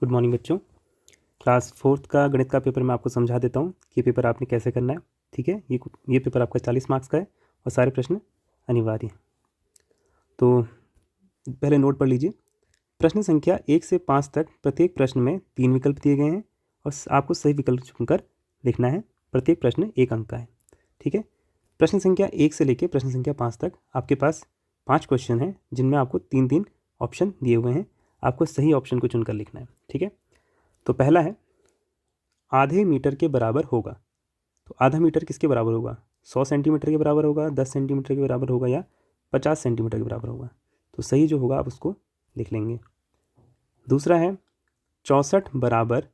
Good morning बच्चों। Class 4th का गणित का पेपर मैं आपको समझा देता हूँ कि पेपर आपने कैसे करना है। ठीक है, ये पेपर आपका 40 मार्क्स का है और सारे प्रश्न अनिवार्य हैं। तो पहले नोट पढ़ लीजिए। प्रश्न संख्या 1 से 5 तक प्रत्येक प्रश्न में 3 विकल्प दिए गए हैं और आपको सही विकल्प चुनकर लिखना है। प्रत्येक प्रश्न 1 अंक का है। ठीक है, प्रश्न संख्या 1 से लेकर प्रश्न संख्या 5 तक आपके पास 5 क्वेश्चन हैं जिनमें आपको 3-3 ऑप्शन दिए हुए हैं। आपको सही ऑप्शन को चुनकर लिखना है। ठीक है, तो पहला है आधे मीटर के बराबर होगा। तो आधा मीटर किसके बराबर होगा? 100 सेंटीमीटर के बराबर होगा, 10 सेंटीमीटर के बराबर होगा या 50 सेंटीमीटर के बराबर होगा। तो सही जो होगा आप उसको लिख लेंगे। दूसरा है 64 बराबर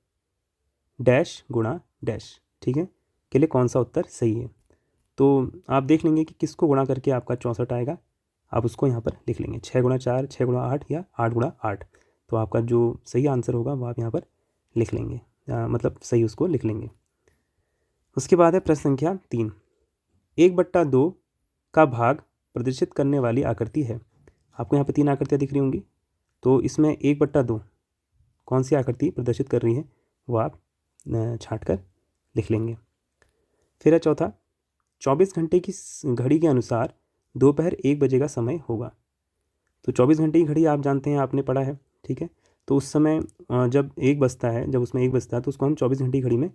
डैश गुणा डैश। ठीक है, के लिए कौन सा उत्तर सही है? तो आप देख लेंगे कि किसको गुणा करके आपका 64 आएगा, आप उसको यहाँ पर लिख लेंगे। 6 गुणा 4, 6 गुणा 8 या 8 गुणा 8। तो आपका जो सही आंसर होगा वो आप यहाँ पर लिख लेंगे, मतलब सही उसको लिख लेंगे। उसके बाद है प्रश्न संख्या 3। 1/2 का भाग प्रदर्शित करने वाली आकृति है। आपको यहाँ पर 3 आकृतियाँ दिख रही होंगी, तो इसमें 1/2 कौन सी आकृति प्रदर्शित कर रही है वो आप छाँट कर लिख लेंगे। फिर है चौथा, 24 घंटे की घड़ी के अनुसार दोपहर 1 बजे का समय होगा। तो 24 घंटे की घड़ी आप जानते हैं, आपने पढ़ा है। ठीक है, तो उस समय जब 1 बजता है, जब उसमें 1 बजता है तो उसको हम 24 घंटे की घड़ी में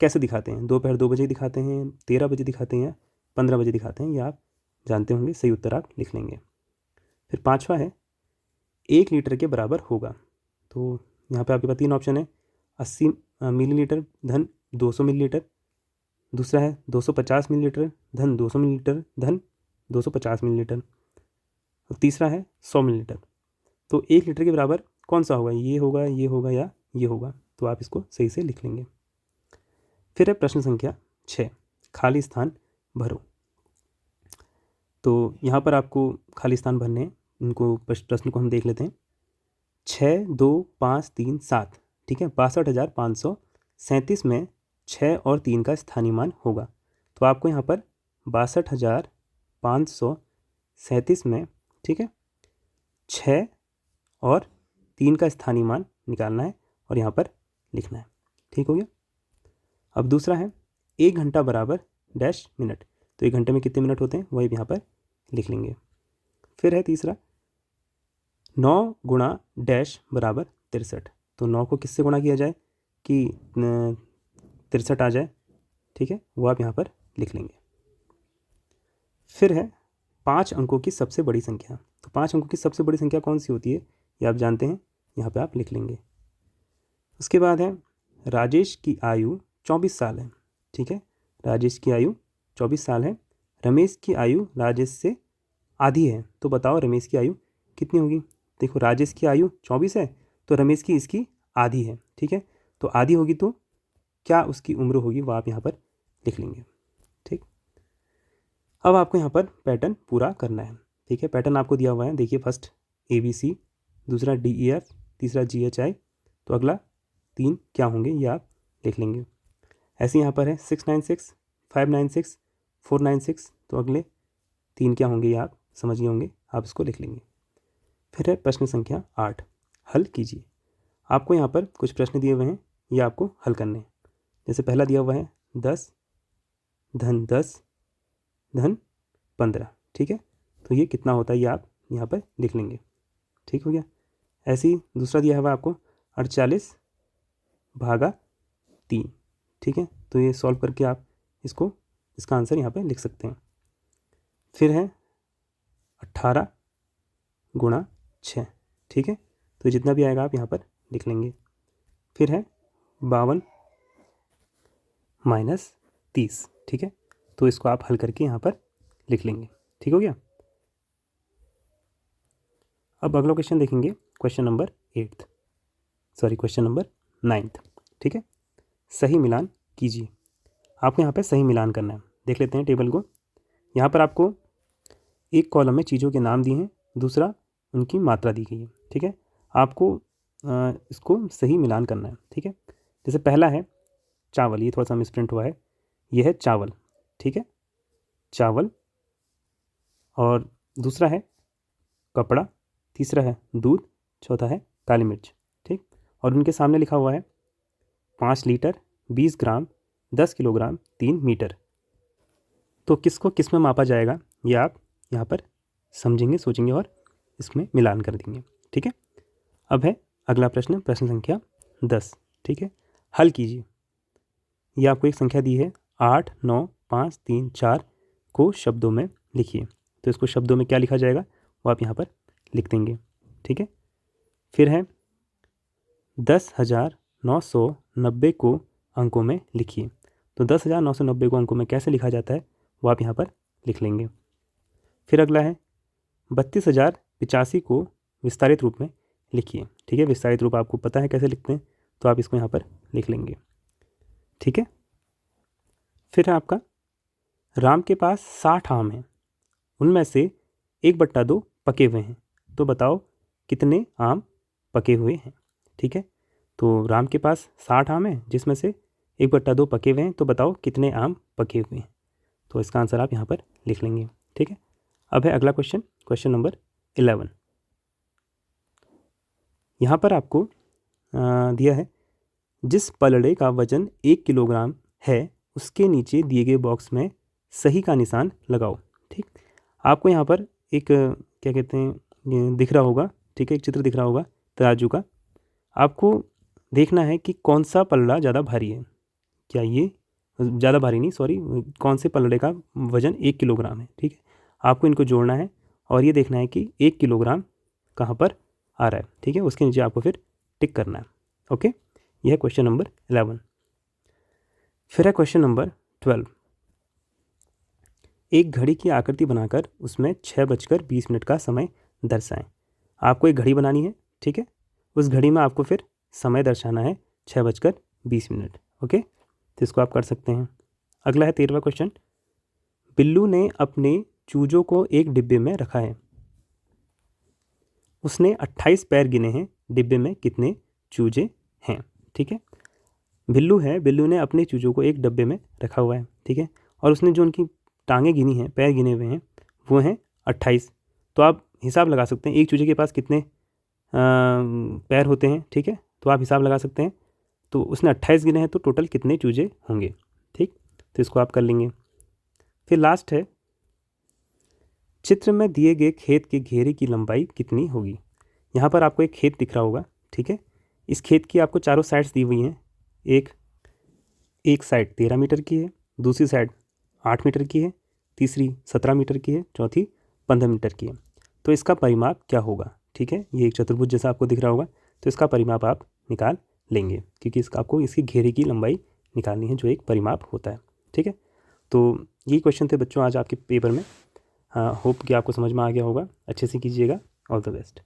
कैसे दिखाते हैं? दोपहर 2 बजे दिखाते हैं, 13 बजे दिखाते हैं या 15 बजे दिखाते हैं, ये आप जानते होंगे। सही उत्तर आप लिख लेंगे। फिर 5वां है 1 लीटर के बराबर होगा। तो यहाँ पे आपके पास 3 ऑप्शन है, 80 मिलीलीटर धन 200 मिलीलीटर। दूसरा है 250 मिलीलीटर धन 200 मिलीलीटर धन 250 मिलीलीटर। और तीसरा है 100 मिलीलीटर। तो 1 लीटर के बराबर कौन सा होगा? ये होगा, ये होगा या ये होगा। तो आप इसको सही से लिख लेंगे। फिर है प्रश्न संख्या 6, खाली स्थान भरो। तो यहाँ पर आपको खाली स्थान भरने हैं। इनको प्रश्न को हम देख लेते हैं। 6, 2, 5, 3, 7। ठीक है, 62,537 में 6 और 3 का स्थानीय मान होगा। तो आपको यहाँ पर 62,537 में, ठीक है, 6 और 3 का स्थानीय मान निकालना है और यहाँ पर लिखना है। ठीक हो गया। अब दूसरा है 1 घंटा बराबर डैश मिनट। तो 1 घंटे में कितने मिनट होते हैं वही यहाँ पर लिख लेंगे। फिर है तीसरा 9 गुणा डैश बराबर 63। तो 9 को किससे गुणा किया जाए कि 63 आ जाए? ठीक है, वो आप यहाँ पर लिख लेंगे। फिर है 5 अंकों की सबसे बड़ी संख्या। तो 5 अंकों की सबसे बड़ी संख्या कौन सी होती है ये आप जानते हैं, यहाँ पे आप लिख लेंगे। उसके बाद है राजेश की आयु 24 साल है। ठीक है, राजेश की आयु 24 साल है। रमेश की आयु राजेश से आधी है। तो बताओ रमेश की आयु कितनी होगी? देखो, राजेश की आयु 24 है तो रमेश की इसकी आधी है। ठीक है, तो आधी होगी तो क्या उसकी उम्र होगी वो आप यहाँ पर लिख लेंगे। ठीक, अब आपको यहाँ पर पैटर्न पूरा करना है। ठीक है, पैटर्न आपको दिया हुआ है, देखिए। फर्स्ट ABC, दूसरा DEF, तीसरा GHI। तो अगला 3 क्या होंगे ये आप लिख लेंगे। ऐसे यहाँ पर है 696, 596, 496। तो अगले 3 क्या होंगे ये आप समझ गए होंगे, आप इसको लिख लेंगे। फिर है प्रश्न संख्या 8, हल कीजिए। आपको यहाँ पर कुछ प्रश्न दिए हुए हैं, ये आपको हल करने हैं। जैसे पहला दिया हुआ है 10 धन 10 धन 15। ठीक है, तो ये कितना होता है ये आप यहाँ पर लिख लेंगे। ठीक हो गया। ऐसे ही दूसरा दिया हुआ है आपको 48 भागा 3। ठीक है, तो ये सॉल्व करके आप इसका आंसर यहाँ पे लिख सकते हैं। फिर है 18 गुणा 6। ठीक है, तो जितना भी आएगा आप यहाँ पर लिख लेंगे। फिर है 52 माइनस 30। ठीक है, तो इसको आप हल करके यहाँ पर लिख लेंगे। ठीक हो गया। अब अगला क्वेश्चन देखेंगे, क्वेश्चन नंबर 9th। ठीक है, सही मिलान कीजिए। आपको यहाँ पे सही मिलान करना है। देख लेते हैं टेबल को। यहाँ पर आपको एक कॉलम में चीज़ों के नाम दिए हैं, दूसरा उनकी मात्रा दी गई है। ठीक है, आपको इसको सही मिलान करना है। ठीक है, जैसे पहला है चावल, ये थोड़ा सा मिसप्रिंट हुआ है, ये है चावल। ठीक है, चावल। और दूसरा है कपड़ा, तीसरा है दूध, चौथा है काली मिर्च। ठीक, और उनके सामने लिखा हुआ है 5 लीटर, 20 ग्राम, 10 किलोग्राम, 3 मीटर। तो किसको किस में मापा जाएगा ये आप यहाँ पर समझेंगे, सोचेंगे और इसमें मिलान कर देंगे। ठीक है, अब है अगला प्रश्न, प्रश्न संख्या 10। ठीक है, हल कीजिए। ये आपको एक संख्या दी है 8, 9, 5, 3, 4 को शब्दों में लिखिए। तो इसको शब्दों में क्या लिखा जाएगा वो आप यहाँ पर लिख देंगे। ठीक है, फिर है 10,990 को अंकों में लिखिए। तो 10,990 को अंकों में कैसे लिखा जाता है वो आप यहाँ पर लिख लेंगे। फिर अगला है 32,085 को विस्तारित रूप में लिखिए। ठीक है, विस्तारित रूप आपको पता है कैसे लिखते हैं, तो आप इसको यहाँ पर लिख लेंगे। ठीक है, फिर है आपका राम के पास 60 आम हैं, उनमें से 1/2 पके हुए हैं, तो बताओ कितने आम पके हुए हैं। ठीक है, तो राम के पास 60 आम हैं जिसमें से 1/2 पके हुए हैं, तो बताओ कितने आम पके हुए हैं। तो इसका आंसर आप यहाँ पर लिख लेंगे। ठीक है, अब है अगला क्वेश्चन, क्वेश्चन नंबर 11। यहाँ पर आपको दिया है जिस पलड़े का वजन 1 किलोग्राम है उसके नीचे दिए गए बॉक्स में सही का निशान लगाओ। ठीक, आपको यहाँ पर एक क्या कहते हैं दिख रहा होगा। ठीक है, एक चित्र दिख रहा होगा तराजू का। आपको देखना है कि कौन सा पलड़ा ज़्यादा भारी है। क्या ये ज़्यादा भारी नहीं, सॉरी, कौन से पलड़े का वजन 1 किलोग्राम है। ठीक है, आपको इनको जोड़ना है और ये देखना है कि 1 किलोग्राम कहाँ पर आ रहा है। ठीक है, उसके नीचे आपको फिर टिक करना है। ओके, यह है क्वेश्चन नंबर 11। फिर है क्वेश्चन नंबर 12। एक घड़ी की आकृति बनाकर उसमें 6:20 का समय दर्शाएं। आपको एक घड़ी बनानी है। ठीक है, उस घड़ी में आपको फिर समय दर्शाना है 6:20। ओके, तो इसको आप कर सकते हैं। अगला है 13वां क्वेश्चन। बिल्लू ने अपने चूजों को एक डिब्बे में रखा है, उसने 28 पैर गिने हैं, डिब्बे में कितने चूजे हैं। ठीक है, बिल्लू है, बिल्लू ने अपने चूजों को एक डब्बे में रखा हुआ है। ठीक है, और उसने जो उनकी टांगें गिनी हैं, पैर गिने हुए हैं, वो हैं 28। तो आप हिसाब लगा सकते हैं एक चूजे के पास कितने पैर होते हैं। ठीक है, तो आप हिसाब लगा सकते हैं। तो उसने 28 गिने हैं, तो टोटल कितने चूजे होंगे। ठीक, तो इसको आप कर लेंगे। फिर लास्ट है चित्र में दिए गए खेत के घेरे की लंबाई कितनी होगी। यहाँ पर आपको एक खेत दिख रहा होगा। ठीक है, इस खेत की आपको चारों साइड्स दी हुई हैं। एक साइड 13 मीटर की है, दूसरी साइड 8 मीटर की है, तीसरी 17 मीटर की है, चौथी 15 मीटर की है। तो इसका परिमाप क्या होगा। ठीक है, ये एक चतुर्भुज जैसा आपको दिख रहा होगा, तो इसका परिमाप आप निकाल लेंगे क्योंकि इसका आपको इसकी घेरे की लंबाई निकालनी है जो एक परिमाप होता है। ठीक है, तो ये क्वेश्चन थे बच्चों आज आपके पेपर में। होप कि आपको समझ में आ गया होगा। अच्छे से कीजिएगा। All the best.